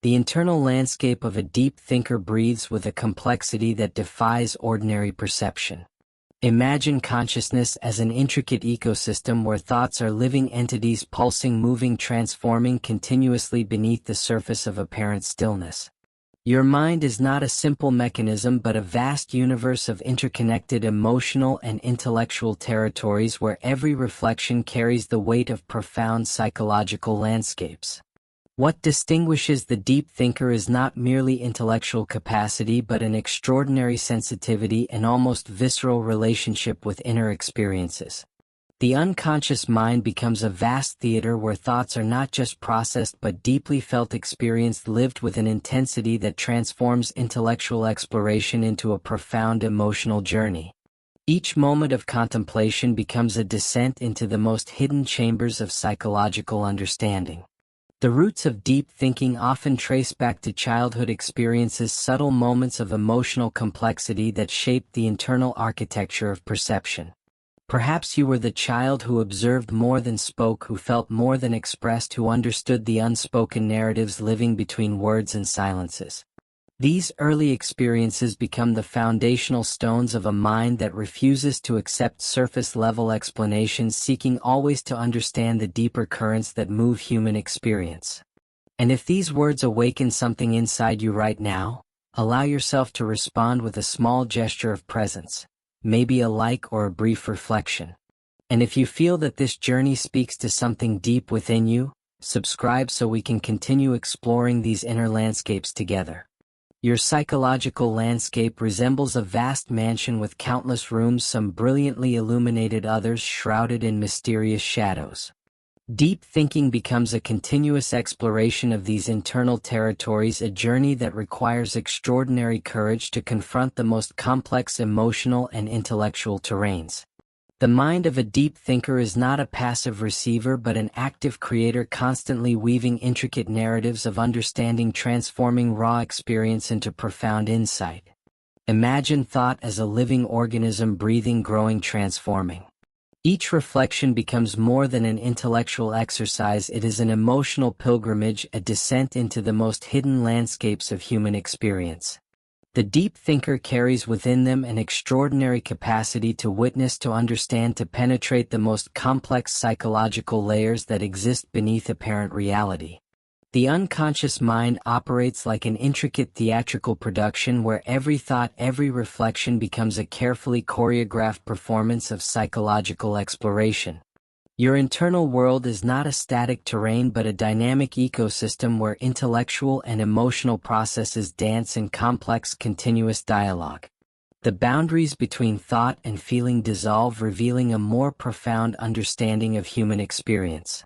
The internal landscape of a deep thinker breathes with a complexity that defies ordinary perception. Imagine consciousness as an intricate ecosystem where thoughts are living entities pulsing, moving, transforming continuously beneath the surface of apparent stillness. Your mind is not a simple mechanism but a vast universe of interconnected emotional and intellectual territories where every reflection carries the weight of profound psychological landscapes. What distinguishes the deep thinker is not merely intellectual capacity but an extraordinary sensitivity and almost visceral relationship with inner experiences. The unconscious mind becomes a vast theater where thoughts are not just processed but deeply felt, experienced, lived with an intensity that transforms intellectual exploration into a profound emotional journey. Each moment of contemplation becomes a descent into the most hidden chambers of psychological understanding. The roots of deep thinking often trace back to childhood experiences, subtle moments of emotional complexity that shaped the internal architecture of perception. Perhaps you were the child who observed more than spoke, who felt more than expressed, who understood the unspoken narratives living between words and silences. These early experiences become the foundational stones of a mind that refuses to accept surface-level explanations, seeking always to understand the deeper currents that move human experience. And if these words awaken something inside you right now, allow yourself to respond with a small gesture of presence, maybe a like or a brief reflection. And if you feel that this journey speaks to something deep within you, subscribe so we can continue exploring these inner landscapes together. Your psychological landscape resembles a vast mansion with countless rooms, some brilliantly illuminated, others shrouded in mysterious shadows. Deep thinking becomes a continuous exploration of these internal territories, a journey that requires extraordinary courage to confront the most complex emotional and intellectual terrains. The mind of a deep thinker is not a passive receiver but an active creator, constantly weaving intricate narratives of understanding, transforming raw experience into profound insight. Imagine thought as a living organism, breathing, growing, transforming. Each reflection becomes more than an intellectual exercise, it is an emotional pilgrimage, a descent into the most hidden landscapes of human experience. The deep thinker carries within them an extraordinary capacity to witness, to understand, to penetrate the most complex psychological layers that exist beneath apparent reality. The unconscious mind operates like an intricate theatrical production where every thought, every reflection becomes a carefully choreographed performance of psychological exploration. Your internal world is not a static terrain but a dynamic ecosystem where intellectual and emotional processes dance in complex, continuous dialogue. The boundaries between thought and feeling dissolve, revealing a more profound understanding of human experience.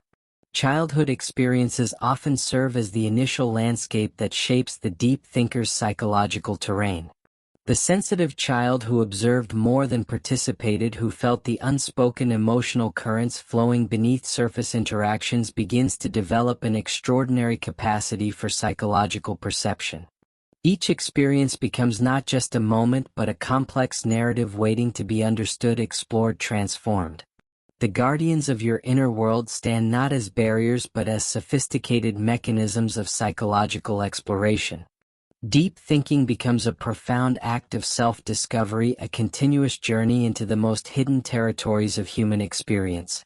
Childhood experiences often serve as the initial landscape that shapes the deep thinker's psychological terrain. The sensitive child who observed more than participated, who felt the unspoken emotional currents flowing beneath surface interactions, begins to develop an extraordinary capacity for psychological perception. Each experience becomes not just a moment but a complex narrative waiting to be understood, explored, transformed. The guardians of your inner world stand not as barriers but as sophisticated mechanisms of psychological exploration. Deep thinking becomes a profound act of self-discovery, a continuous journey into the most hidden territories of human experience.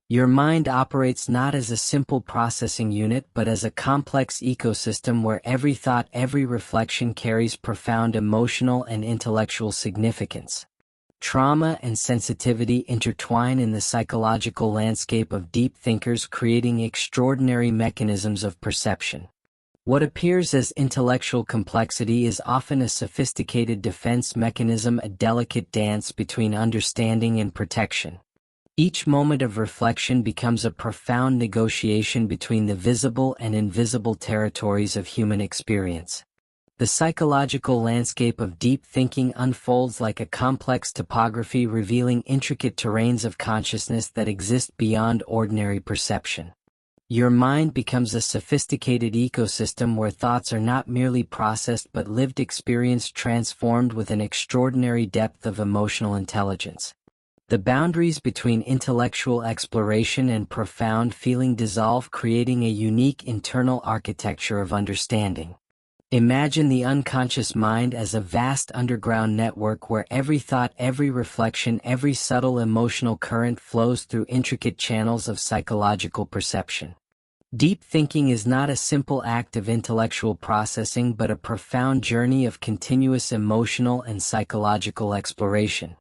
Your mind operates not as a simple processing unit but as a complex ecosystem where every thought, every reflection carries profound emotional and intellectual significance. Trauma and sensitivity intertwine in the psychological landscape of deep thinkers, creating extraordinary mechanisms of perception. What appears as intellectual complexity is often a sophisticated defense mechanism, a delicate dance between understanding and protection. Each moment of reflection becomes a profound negotiation between the visible and invisible territories of human experience. The psychological landscape of deep thinking unfolds like a complex topography, revealing intricate terrains of consciousness that exist beyond ordinary perception. Your mind becomes a sophisticated ecosystem where thoughts are not merely processed but lived experience, transformed with an extraordinary depth of emotional intelligence. The boundaries between intellectual exploration and profound feeling dissolve, creating a unique internal architecture of understanding. Imagine the unconscious mind as a vast underground network where every thought, every reflection, every subtle emotional current flows through intricate channels of psychological perception. Deep thinking is not a simple act of intellectual processing but a profound journey of continuous emotional and psychological exploration.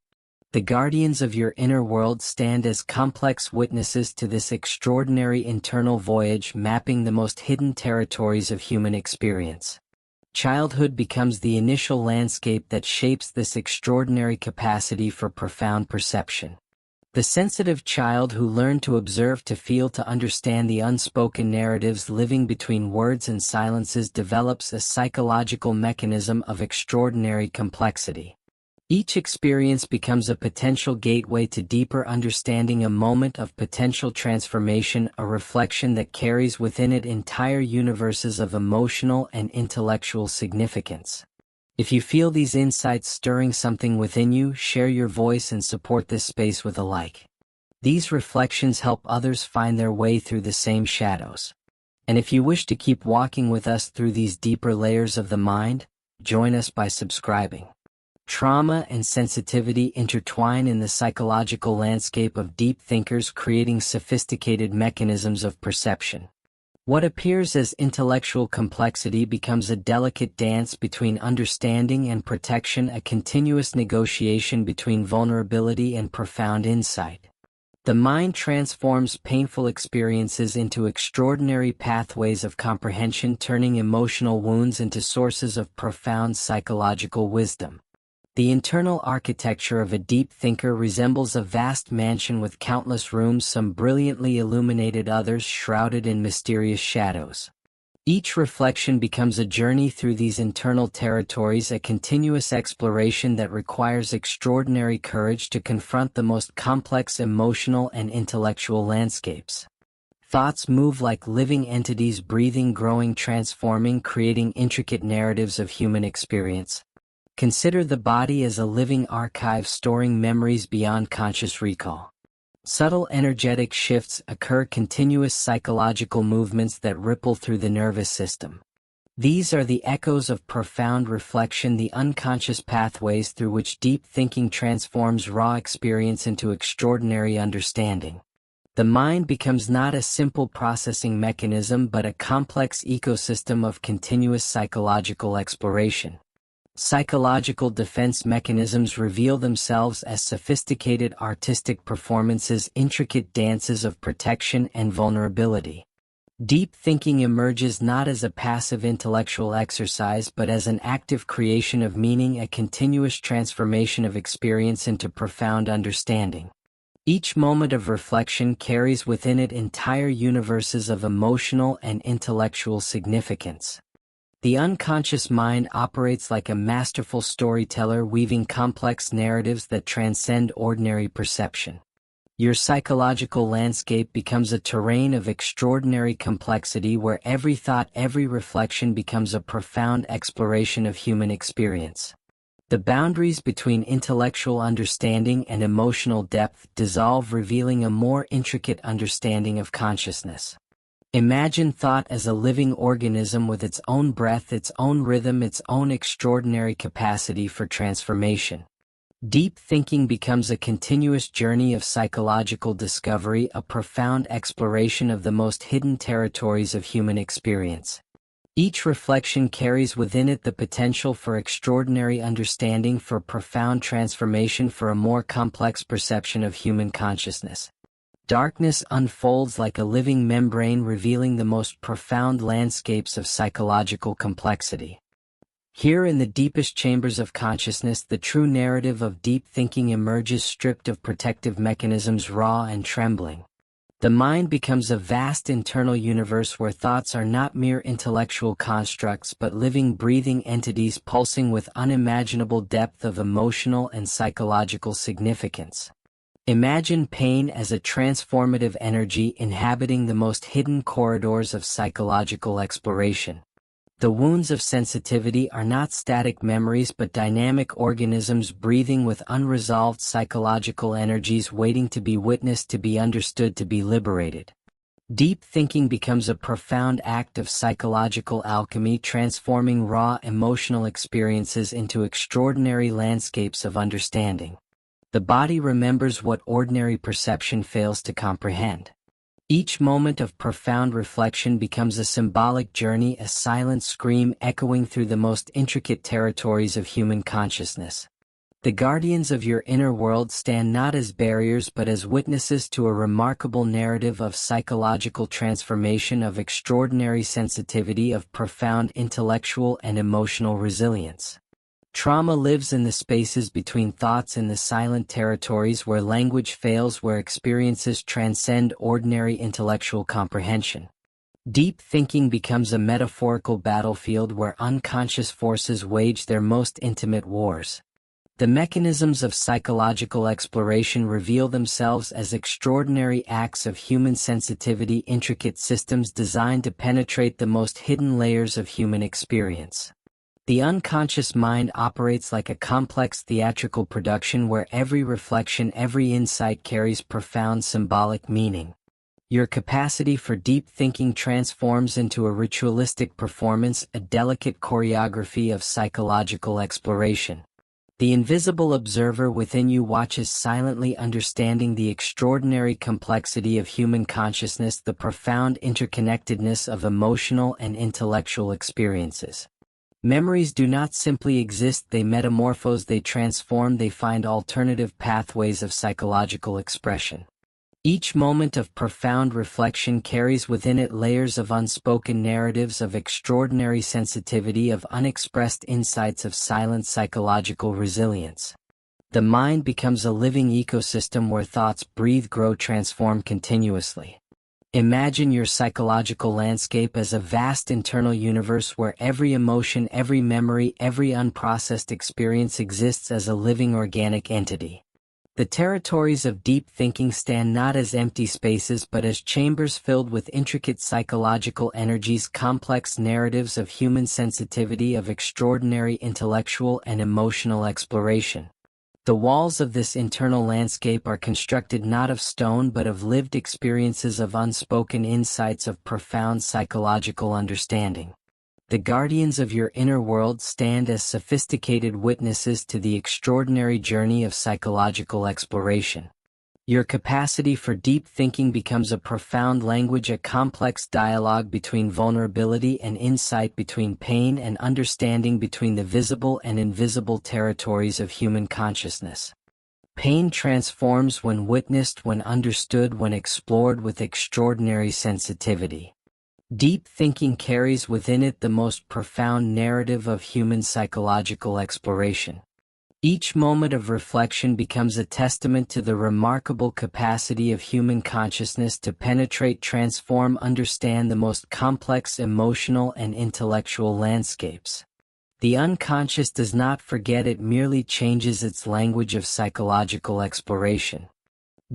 The guardians of your inner world stand as complex witnesses to this extraordinary internal voyage, mapping the most hidden territories of human experience. Childhood becomes the initial landscape that shapes this extraordinary capacity for profound perception. The sensitive child who learned to observe, to feel, to understand the unspoken narratives living between words and silences develops a psychological mechanism of extraordinary complexity. Each experience becomes a potential gateway to deeper understanding, a moment of potential transformation, a reflection that carries within it entire universes of emotional and intellectual significance. If you feel these insights stirring something within you, share your voice and support this space with a like. These reflections help others find their way through the same shadows. And if you wish to keep walking with us through these deeper layers of the mind, join us by subscribing. Trauma and sensitivity intertwine in the psychological landscape of deep thinkers, creating sophisticated mechanisms of perception. What appears as intellectual complexity becomes a delicate dance between understanding and protection, a continuous negotiation between vulnerability and profound insight. The mind transforms painful experiences into extraordinary pathways of comprehension, turning emotional wounds into sources of profound psychological wisdom. The internal architecture of a deep thinker resembles a vast mansion with countless rooms, some brilliantly illuminated, others shrouded in mysterious shadows. Each reflection becomes a journey through these internal territories, a continuous exploration that requires extraordinary courage to confront the most complex emotional and intellectual landscapes. Thoughts move like living entities, breathing, growing, transforming, creating intricate narratives of human experience. Consider the body as a living archive storing memories beyond conscious recall. Subtle energetic shifts occur, continuous psychological movements that ripple through the nervous system. These are the echoes of profound reflection, the unconscious pathways through which deep thinking transforms raw experience into extraordinary understanding. The mind becomes not a simple processing mechanism but a complex ecosystem of continuous psychological exploration. Psychological defense mechanisms reveal themselves as sophisticated artistic performances, intricate dances of protection and vulnerability. Deep thinking emerges not as a passive intellectual exercise but as an active creation of meaning, a continuous transformation of experience into profound understanding. Each moment of reflection carries within it entire universes of emotional and intellectual significance. The unconscious mind operates like a masterful storyteller, weaving complex narratives that transcend ordinary perception. Your psychological landscape becomes a terrain of extraordinary complexity where every thought, every reflection becomes a profound exploration of human experience. The boundaries between intellectual understanding and emotional depth dissolve, revealing a more intricate understanding of consciousness. Imagine thought as a living organism with its own breath, its own rhythm, its own extraordinary capacity for transformation. Deep thinking becomes a continuous journey of psychological discovery, a profound exploration of the most hidden territories of human experience. Each reflection carries within it the potential for extraordinary understanding, for profound transformation, for a more complex perception of human consciousness. Darkness unfolds like a living membrane, revealing the most profound landscapes of psychological complexity. Here in the deepest chambers of consciousness, the true narrative of deep thinking emerges, stripped of protective mechanisms, raw and trembling. The mind becomes a vast internal universe where thoughts are not mere intellectual constructs but living, breathing entities pulsing with unimaginable depth of emotional and psychological significance. Imagine pain as a transformative energy inhabiting the most hidden corridors of psychological exploration. The wounds of sensitivity are not static memories but dynamic organisms breathing with unresolved psychological energies waiting to be witnessed, to be understood, to be liberated. Deep thinking becomes a profound act of psychological alchemy, transforming raw emotional experiences into extraordinary landscapes of understanding. The body remembers what ordinary perception fails to comprehend. Each moment of profound reflection becomes a symbolic journey, a silent scream echoing through the most intricate territories of human consciousness. The guardians of your inner world stand not as barriers but as witnesses to a remarkable narrative of psychological transformation, of extraordinary sensitivity, of profound intellectual and emotional resilience. Trauma lives in the spaces between thoughts, in the silent territories where language fails, where experiences transcend ordinary intellectual comprehension. Deep thinking becomes a metaphorical battlefield where unconscious forces wage their most intimate wars. The mechanisms of psychological exploration reveal themselves as extraordinary acts of human sensitivity, intricate systems designed to penetrate the most hidden layers of human experience. The unconscious mind operates like a complex theatrical production where every reflection, every insight carries profound symbolic meaning. Your capacity for deep thinking transforms into a ritualistic performance, a delicate choreography of psychological exploration. The invisible observer within you watches silently, understanding the extraordinary complexity of human consciousness, the profound interconnectedness of emotional and intellectual experiences. Memories do not simply exist, they metamorphose, they transform, they find alternative pathways of psychological expression. Each moment of profound reflection carries within it layers of unspoken narratives, of extraordinary sensitivity, of unexpressed insights, of silent psychological resilience. The mind becomes a living ecosystem where thoughts breathe, grow, transform continuously. Imagine your psychological landscape as a vast internal universe where every emotion, every memory, every unprocessed experience exists as a living organic entity. The territories of deep thinking stand not as empty spaces but as chambers filled with intricate psychological energies, complex narratives of human sensitivity, of extraordinary intellectual and emotional exploration. The walls of this internal landscape are constructed not of stone but of lived experiences, of unspoken insights, of profound psychological understanding. The guardians of your inner world stand as sophisticated witnesses to the extraordinary journey of psychological exploration. Your capacity for deep thinking becomes a profound language, a complex dialogue between vulnerability and insight, between pain and understanding, between the visible and invisible territories of human consciousness. Pain transforms when witnessed, when understood, when explored with extraordinary sensitivity. Deep thinking carries within it the most profound narrative of human psychological exploration. Each moment of reflection becomes a testament to the remarkable capacity of human consciousness to penetrate, transform, understand the most complex emotional and intellectual landscapes. The unconscious does not forget, it merely changes its language of psychological exploration.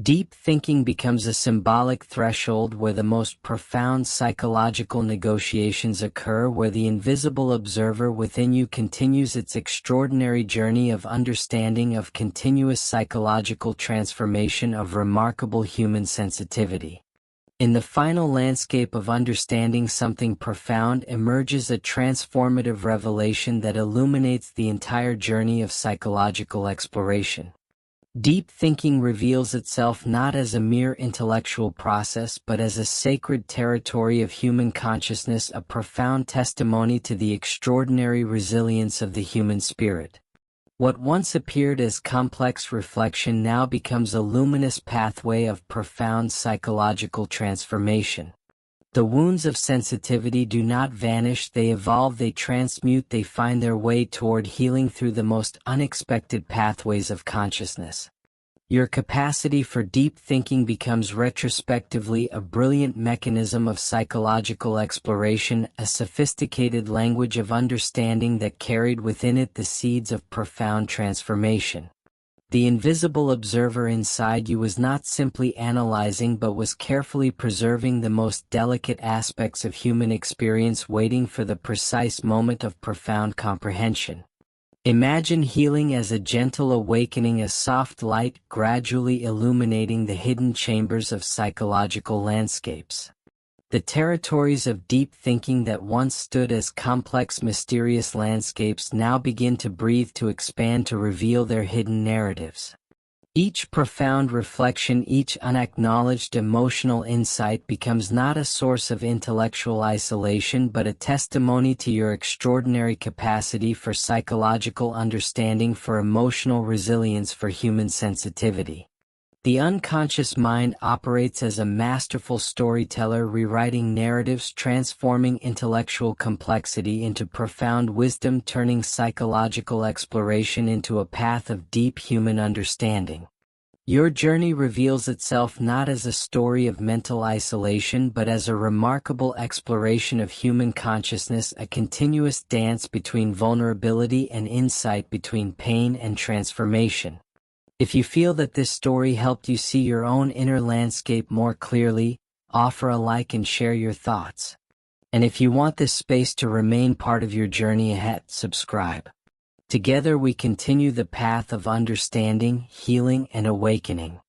Deep thinking becomes a symbolic threshold where the most profound psychological negotiations occur, where the invisible observer within you continues its extraordinary journey of understanding, of continuous psychological transformation, of remarkable human sensitivity. In the final landscape of understanding, something profound emerges, a transformative revelation that illuminates the entire journey of psychological exploration. Deep thinking reveals itself not as a mere intellectual process but as a sacred territory of human consciousness, a profound testimony to the extraordinary resilience of the human spirit. What once appeared as complex reflection now becomes a luminous pathway of profound psychological transformation. The wounds of sensitivity do not vanish, they evolve, they transmute, they find their way toward healing through the most unexpected pathways of consciousness. Your capacity for deep thinking becomes retrospectively a brilliant mechanism of psychological exploration, a sophisticated language of understanding that carried within it the seeds of profound transformation. The invisible observer inside you was not simply analyzing but was carefully preserving the most delicate aspects of human experience, waiting for the precise moment of profound comprehension. Imagine healing as a gentle awakening, a soft light gradually illuminating the hidden chambers of psychological landscapes. The territories of deep thinking that once stood as complex, mysterious landscapes now begin to breathe, to expand, to reveal their hidden narratives. Each profound reflection, each unacknowledged emotional insight becomes not a source of intellectual isolation but a testimony to your extraordinary capacity for psychological understanding, for emotional resilience, for human sensitivity. The unconscious mind operates as a masterful storyteller, rewriting narratives, transforming intellectual complexity into profound wisdom, turning psychological exploration into a path of deep human understanding. Your journey reveals itself not as a story of mental isolation but as a remarkable exploration of human consciousness, a continuous dance between vulnerability and insight, between pain and transformation. If you feel that this story helped you see your own inner landscape more clearly, offer a like and share your thoughts. And if you want this space to remain part of your journey ahead, subscribe. Together we continue the path of understanding, healing, and awakening.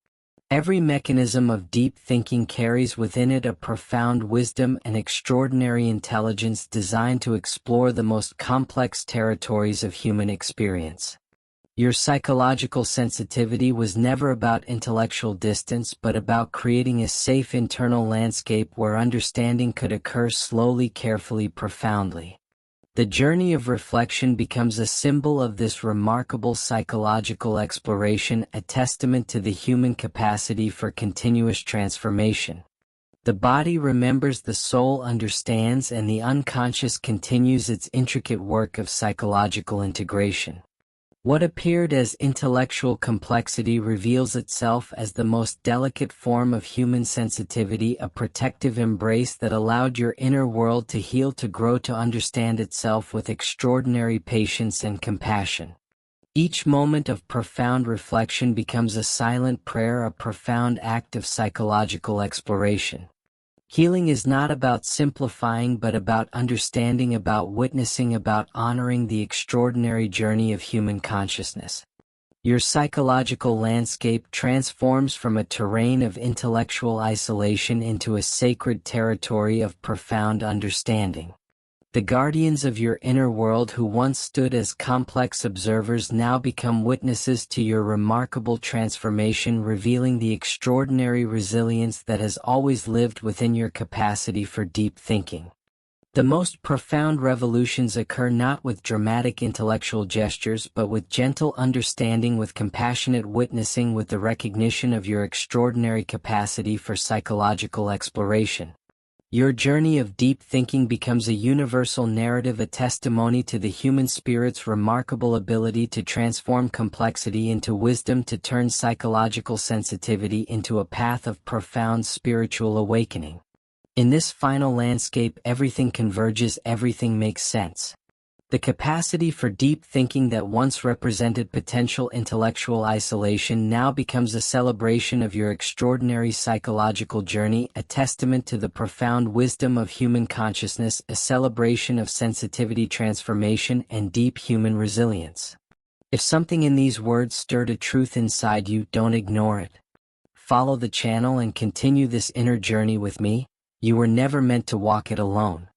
Every mechanism of deep thinking carries within it a profound wisdom and extraordinary intelligence designed to explore the most complex territories of human experience. Your psychological sensitivity was never about intellectual distance but about creating a safe internal landscape where understanding could occur slowly, carefully, profoundly. The journey of reflection becomes a symbol of this remarkable psychological exploration, a testament to the human capacity for continuous transformation. The body remembers, the soul understands, and the unconscious continues its intricate work of psychological integration. What appeared as intellectual complexity reveals itself as the most delicate form of human sensitivity, a protective embrace that allowed your inner world to heal, to grow, to understand itself with extraordinary patience and compassion. Each moment of profound reflection becomes a silent prayer, a profound act of psychological exploration. Healing is not about simplifying but about understanding, about witnessing, about honoring the extraordinary journey of human consciousness. Your psychological landscape transforms from a terrain of intellectual isolation into a sacred territory of profound understanding. The guardians of your inner world, who once stood as complex observers, now become witnesses to your remarkable transformation, revealing the extraordinary resilience that has always lived within your capacity for deep thinking. The most profound revolutions occur not with dramatic intellectual gestures but with gentle understanding, with compassionate witnessing, with the recognition of your extraordinary capacity for psychological exploration. Your journey of deep thinking becomes a universal narrative, a testimony to the human spirit's remarkable ability to transform complexity into wisdom, to turn psychological sensitivity into a path of profound spiritual awakening. In this final landscape, everything converges, everything makes sense. The capacity for deep thinking that once represented potential intellectual isolation now becomes a celebration of your extraordinary psychological journey, a testament to the profound wisdom of human consciousness, a celebration of sensitivity, transformation, and deep human resilience. If something in these words stirred a truth inside you, don't ignore it. Follow the channel and continue this inner journey with me. You were never meant to walk it alone.